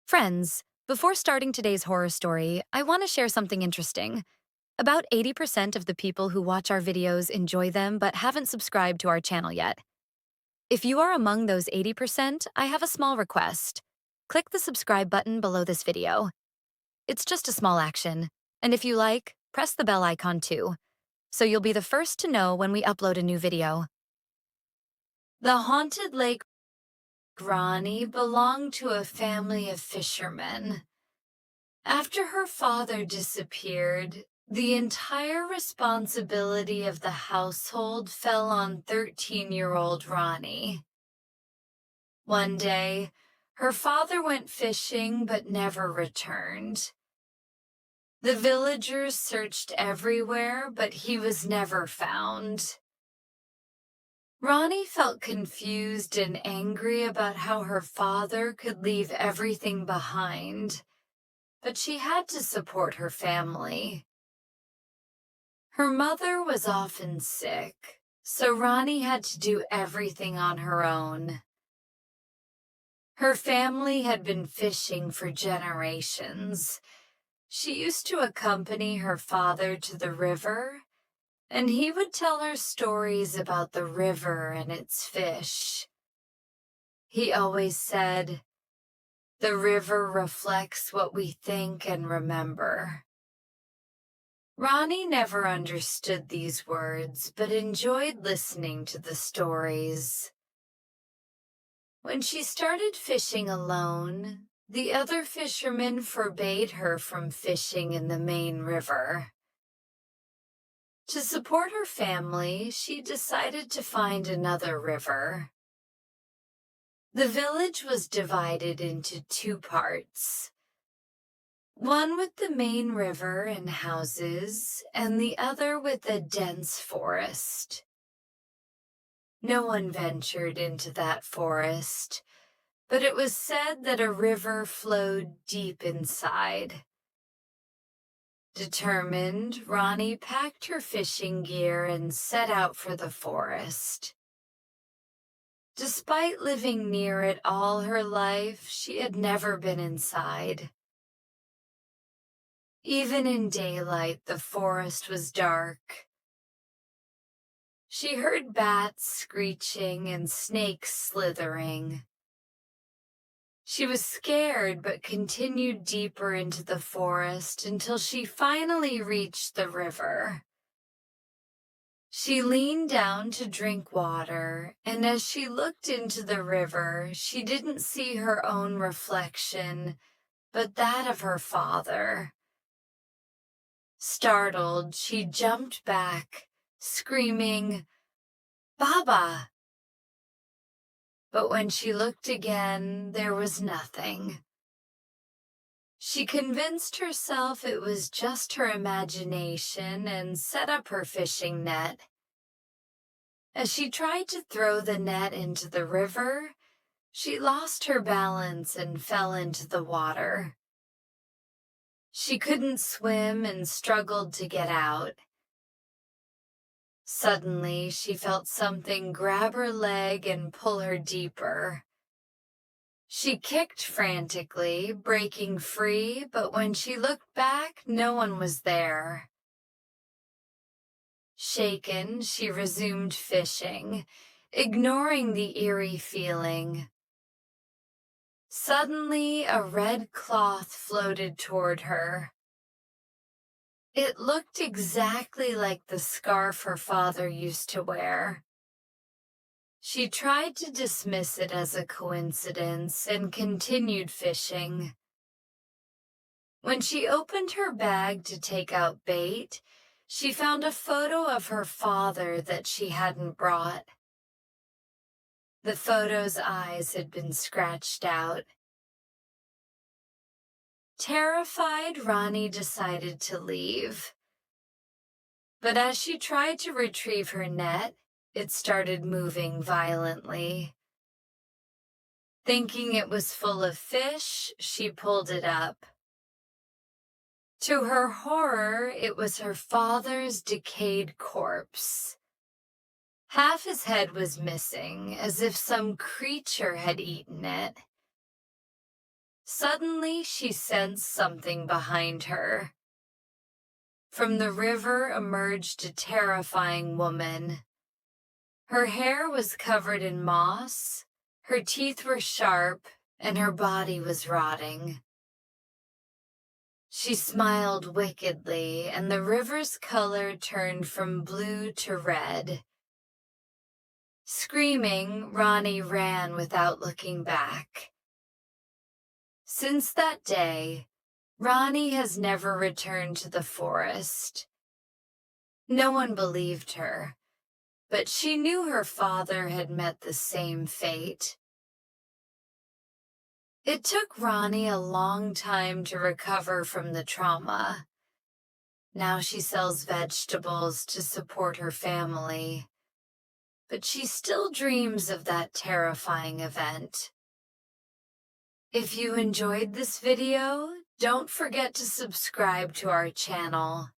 Friends, before starting today's horror story, I want to share something interesting. About 80% of the people who watch our videos enjoy them but haven't subscribed to our channel yet. If you are among those 80%, I have a small request. Click the subscribe button below this video. It's just a small action. And if you like, press the bell icon too, so you'll be the first to know when we upload a new video. The haunted lake Rani belonged to a family of fishermen. After her father disappeared, the entire responsibility of the household fell on 13-year-old Rani. One day, her father went fishing but never returned. The villagers searched everywhere, but he was never found. Rani felt confused and angry about how her father could leave everything behind, but she had to support her family. Her mother was often sick, so Rani had to do everything on her own. Her family had been fishing for generations. She used to accompany her father to the river, and he would tell her stories about the river and its fish. He always said, "The river reflects what we think and remember." Rani never understood these words, but enjoyed listening to the stories. When she started fishing alone, the other fishermen forbade her from fishing in the main river. To support her family, she decided to find another river. The village was divided into two parts. One with the main river and houses, and the other with a dense forest. No one ventured into that forest, but it was said that a river flowed deep inside. Determined, Rani packed her fishing gear and set out for the forest. Despite living near it all her life, she had never been inside. Even in daylight, the forest was dark. She heard bats screeching and snakes slithering. She was scared but continued deeper into the forest until she finally reached the river. She leaned down to drink water, and as she looked into the river, she didn't see her own reflection, but that of her father. Startled, she jumped back, screaming, "Baba!" But when she looked again, there was nothing. She convinced herself it was just her imagination and set up her fishing net. As she tried to throw the net into the river, she lost her balance and fell into the water. She couldn't swim and struggled to get out. Suddenly, she felt something grab her leg and pull her deeper. She kicked frantically, breaking free, but when she looked back, no one was there. Shaken, she resumed fishing, ignoring the eerie feeling. Suddenly, a red cloth floated toward her. It looked exactly like the scarf her father used to wear. She tried to dismiss it as a coincidence and continued fishing. When she opened her bag to take out bait, she found a photo of her father that she hadn't brought. The photo's eyes had been scratched out. Terrified, Rani decided to leave. But as she tried to retrieve her net, it started moving violently. Thinking it was full of fish, she pulled it up. To her horror, it was her father's decayed corpse. Half his head was missing, as if some creature had eaten it. Suddenly, she sensed something behind her. From the river emerged a terrifying woman. Her hair was covered in moss, her teeth were sharp, and her body was rotting. She smiled wickedly, and the river's color turned from blue to red. Screaming, Rani ran without looking back. Since that day, Rani has never returned to the forest. No one believed her, but she knew her father had met the same fate. It took Rani a long time to recover from the trauma. Now she sells vegetables to support her family, but she still dreams of that terrifying event. If you enjoyed this video, don't forget to subscribe to our channel.